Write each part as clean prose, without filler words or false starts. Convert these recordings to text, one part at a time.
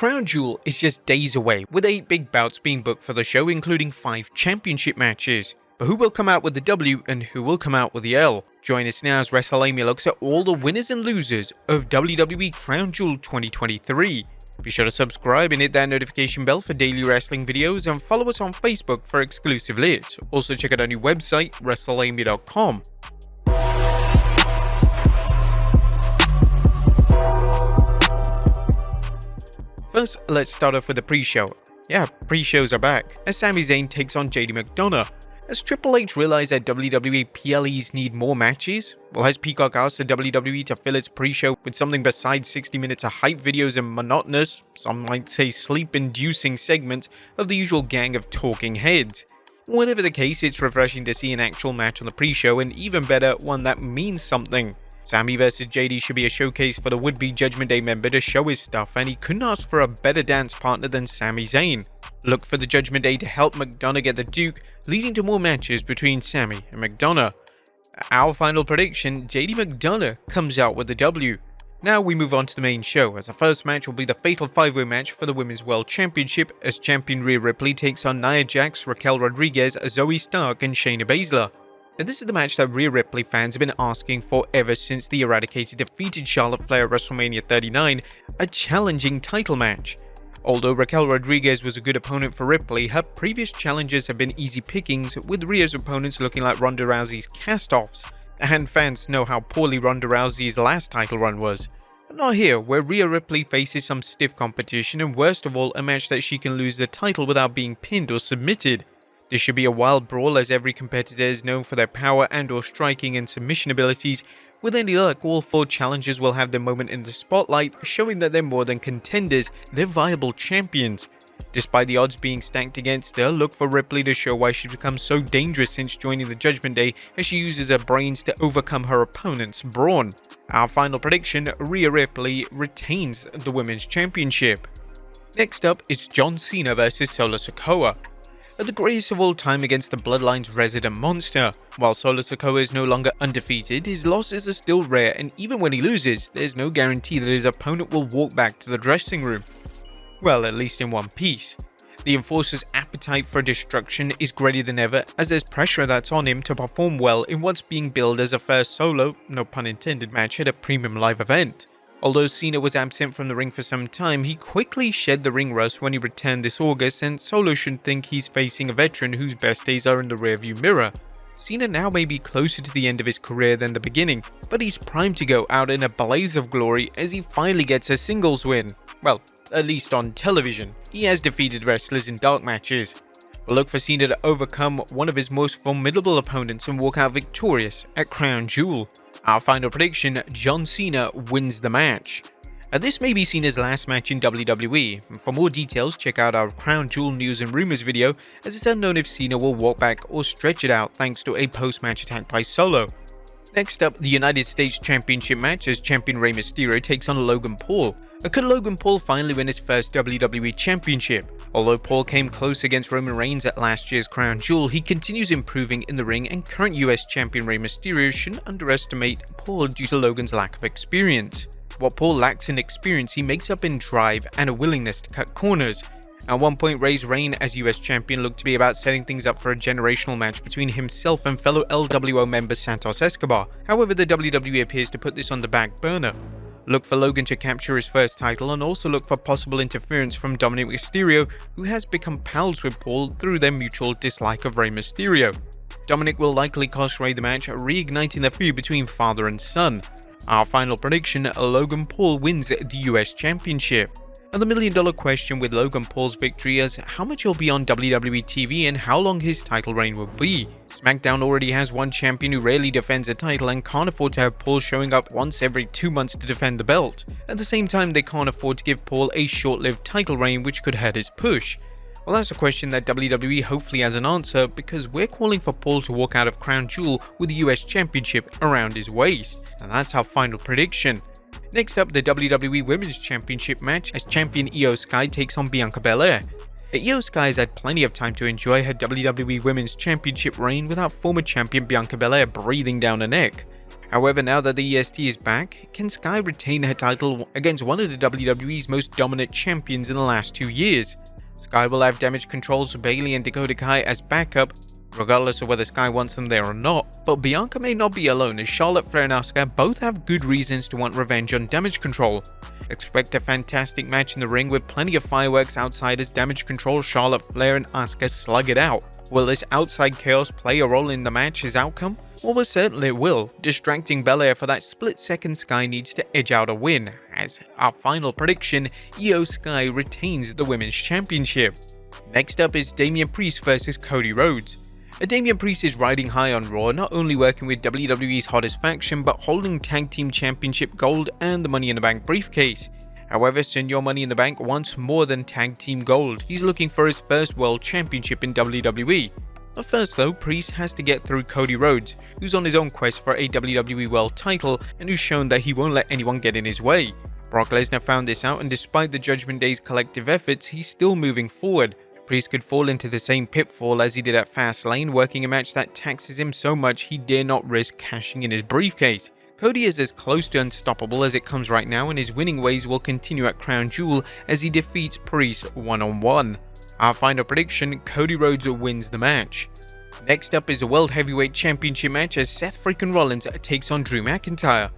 Crown Jewel is just days away, with 8 big bouts being booked for the show, including 5 championship matches. But who will come out with the W and who will come out with the L? Join us now as Wrestlelamia looks at all the winners and losers of WWE Crown Jewel 2023. Be sure to subscribe and hit that notification bell for daily wrestling videos, and follow us on Facebook for exclusive lists. Also check out our new website, Wrestlelamia.com. First, let's start off with the pre-show. Yeah, pre-shows are back, as Sami Zayn takes on JD McDonough. Has Triple H realized that WWE PLEs need more matches? Well, has Peacock asked the WWE to fill its pre-show with something besides 60 minutes of hype videos and monotonous, some might say sleep-inducing segments of the usual gang of talking heads? Whatever the case, it's refreshing to see an actual match on the pre-show, and even better, one that means something. Sami vs JD should be a showcase for the would-be Judgment Day member to show his stuff, and he couldn't ask for a better dance partner than Sami Zayn. Look for the Judgment Day to help McDonough get the Duke, leading to more matches between Sami and McDonough. Our final prediction, JD McDonough comes out with the W. Now we move on to the main show, as the first match will be the Fatal 5-Way match for the Women's World Championship, as champion Rhea Ripley takes on Nia Jax, Raquel Rodriguez, Zoey Stark, and Shayna Baszler. And this is the match that Rhea Ripley fans have been asking for ever since the Eradicated defeated Charlotte Flair at WrestleMania 39, a challenging title match. Although Raquel Rodriguez was a good opponent for Ripley, her previous challenges have been easy pickings, with Rhea's opponents looking like Ronda Rousey's cast-offs. And fans know how poorly Ronda Rousey's last title run was. But not here, where Rhea Ripley faces some stiff competition, and worst of all, a match that she can lose the title without being pinned or submitted. This should be a wild brawl, as every competitor is known for their power and/or striking and submission abilities. With any luck, all 4 challengers will have their moment in the spotlight, showing that they're more than contenders, they're viable champions. Despite the odds being stacked against her, look for Ripley to show why she's become so dangerous since joining the Judgment Day, as she uses her brains to overcome her opponent's brawn. Our final prediction, Rhea Ripley retains the Women's Championship. Next up is John Cena vs Solo Sikoa. At the greatest of all time against the Bloodline's resident monster. While Solo Sikoa is no longer undefeated, his losses are still rare, and even when he loses, there's no guarantee that his opponent will walk back to the dressing room. Well, at least in one piece. The Enforcer's appetite for destruction is greater than ever, as there's pressure that's on him to perform well in what's being billed as a first solo, no pun intended, match at a premium live event. Although Cena was absent from the ring for some time, he quickly shed the ring rust when he returned this August, and Solo should think he's facing a veteran whose best days are in the rearview mirror. Cena now may be closer to the end of his career than the beginning, but he's primed to go out in a blaze of glory as he finally gets a singles win. Well, at least on television. He has defeated wrestlers in dark matches. We'll look for Cena to overcome one of his most formidable opponents and walk out victorious at Crown Jewel. Our final prediction, John Cena wins the match. This may be Cena's last match in WWE. For more details, check out our Crown Jewel news and rumors video, as it's unknown if Cena will walk back or stretch it out thanks to a post-match attack by Solo. Next up, the United States Championship match, as champion Rey Mysterio takes on Logan Paul. Could Logan Paul finally win his first WWE Championship? Although Paul came close against Roman Reigns at last year's Crown Jewel, he continues improving in the ring, and current US champion Rey Mysterio shouldn't underestimate Paul due to Logan's lack of experience. What Paul lacks in experience, he makes up in drive and a willingness to cut corners. At one point, Rey's reign as US champion looked to be about setting things up for a generational match between himself and fellow LWO member Santos Escobar. However, the WWE appears to put this on the back burner. Look for Logan to capture his first title, and also look for possible interference from Dominic Mysterio, who has become pals with Paul through their mutual dislike of Rey Mysterio. Dominic will likely cost Rey the match, reigniting the feud between father and son. Our final prediction, Logan Paul wins the US Championship. And the million-dollar question with Logan Paul's victory is how much he'll be on WWE TV and how long his title reign will be. SmackDown already has one champion who rarely defends a title and can't afford to have Paul showing up once every 2 months to defend the belt. At the same time, they can't afford to give Paul a short-lived title reign which could hurt his push. Well, that's a question that WWE hopefully has an answer, because we're calling for Paul to walk out of Crown Jewel with the US Championship around his waist. And that's our final prediction. Next up, the WWE Women's Championship match, as champion Io Sky takes on Bianca Belair. Io Sky has had plenty of time to enjoy her WWE Women's Championship reign without former champion Bianca Belair breathing down her neck. However, now that the EST is back, can Sky retain her title against one of the WWE's most dominant champions in the last 2 years? Sky will have Damage Control's Bayley and Dakota Kai as backup, regardless of whether Sky wants them there or not, but Bianca may not be alone as Charlotte Flair and Asuka both have good reasons to want revenge on Damage Control. Expect a fantastic match in the ring with plenty of fireworks outside as Damage Control, Charlotte Flair and Asuka slug it out. Will this outside chaos play a role in the match's outcome? Well, certainly it will, distracting Belair for that split second Sky needs to edge out a win, as our final prediction, Io Sky retains the Women's Championship. Next up is Damian Priest vs Cody Rhodes. Damian Priest is riding high on Raw, not only working with WWE's hottest faction, but holding Tag Team Championship Gold and the Money in the Bank briefcase. However, Senor Money in the Bank wants more than Tag Team Gold. He's looking for his first World Championship in WWE. But first though, Priest has to get through Cody Rhodes, who's on his own quest for a WWE World title and who's shown that he won't let anyone get in his way. Brock Lesnar found this out, and despite the Judgment Day's collective efforts, he's still moving forward. Priest could fall into the same pitfall as he did at Fastlane, working a match that taxes him so much he dare not risk cashing in his briefcase. Cody is as close to unstoppable as it comes right now, and his winning ways will continue at Crown Jewel as he defeats Priest one-on-one. Our final prediction, Cody Rhodes wins the match. Next up is a World Heavyweight Championship match as Seth freaking Rollins takes on Drew McIntyre.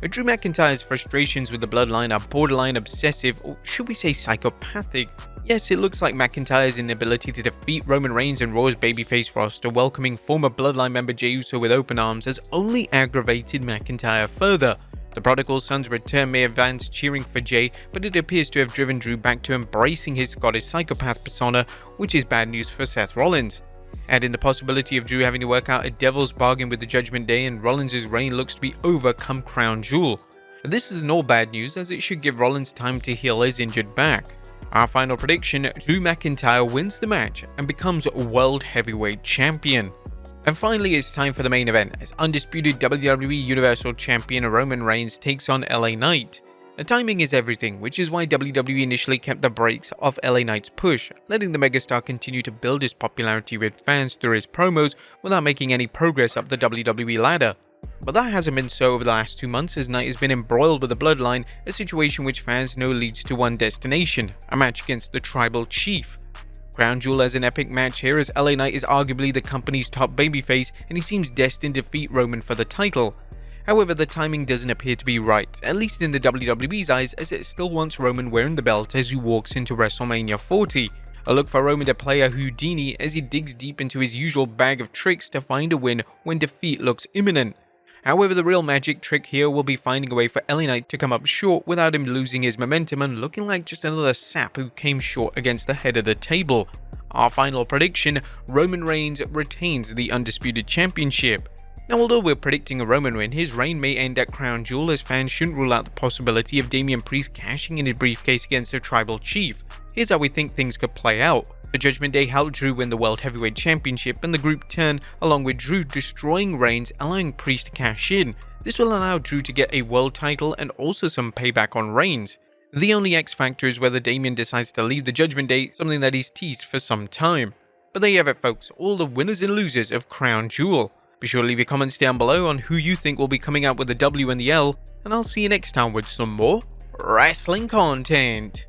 Drew McIntyre's frustrations with the bloodline are borderline obsessive, or should we say psychopathic. Yes, it looks like McIntyre's inability to defeat Roman Reigns and Raw's babyface roster welcoming former bloodline member Jey Uso with open arms has only aggravated McIntyre further. The prodigal son's return may have fans cheering for Jey, but it appears to have driven Drew back to embracing his Scottish psychopath persona, which is bad news for Seth Rollins. Add in the possibility of Drew having to work out a devil's bargain with the Judgment Day, and Rollins' reign looks to be over come Crown Jewel. This isn't all bad news, as it should give Rollins time to heal his injured back. Our final prediction, Drew McIntyre wins the match and becomes World Heavyweight Champion. And finally, it's time for the main event as undisputed WWE Universal Champion Roman Reigns takes on LA Knight. The timing is everything, which is why WWE initially kept the brakes off LA Knight's push, letting the megastar continue to build his popularity with fans through his promos without making any progress up the WWE ladder. But that hasn't been so over the last 2 months, as Knight has been embroiled with the bloodline, a situation which fans know leads to one destination, a match against the Tribal Chief. Crown Jewel has an epic match here as LA Knight is arguably the company's top babyface and he seems destined to defeat Roman for the title. However, the timing doesn't appear to be right, at least in the WWE's eyes, as it still wants Roman wearing the belt as he walks into WrestleMania 40. A look for Roman to play a Houdini as he digs deep into his usual bag of tricks to find a win when defeat looks imminent. However, the real magic trick here will be finding a way for LA Knight to come up short without him losing his momentum and looking like just another sap who came short against the head of the table. Our final prediction, Roman Reigns retains the Undisputed Championship. Now, although we're predicting a Roman win, his reign may end at Crown Jewel, as fans shouldn't rule out the possibility of Damian Priest cashing in his briefcase against the Tribal Chief. Here's how we think things could play out. The Judgment Day helped Drew win the World Heavyweight Championship, and the group turn, along with Drew destroying Reigns, allowing Priest to cash in. This will allow Drew to get a world title and also some payback on Reigns. The only X factor is whether Damian decides to leave the Judgment Day, something that he's teased for some time. But there you have it, folks, all the winners and losers of Crown Jewel. Be sure to leave your comments down below on who you think will be coming out with the W and the L, and I'll see you next time with some more wrestling content.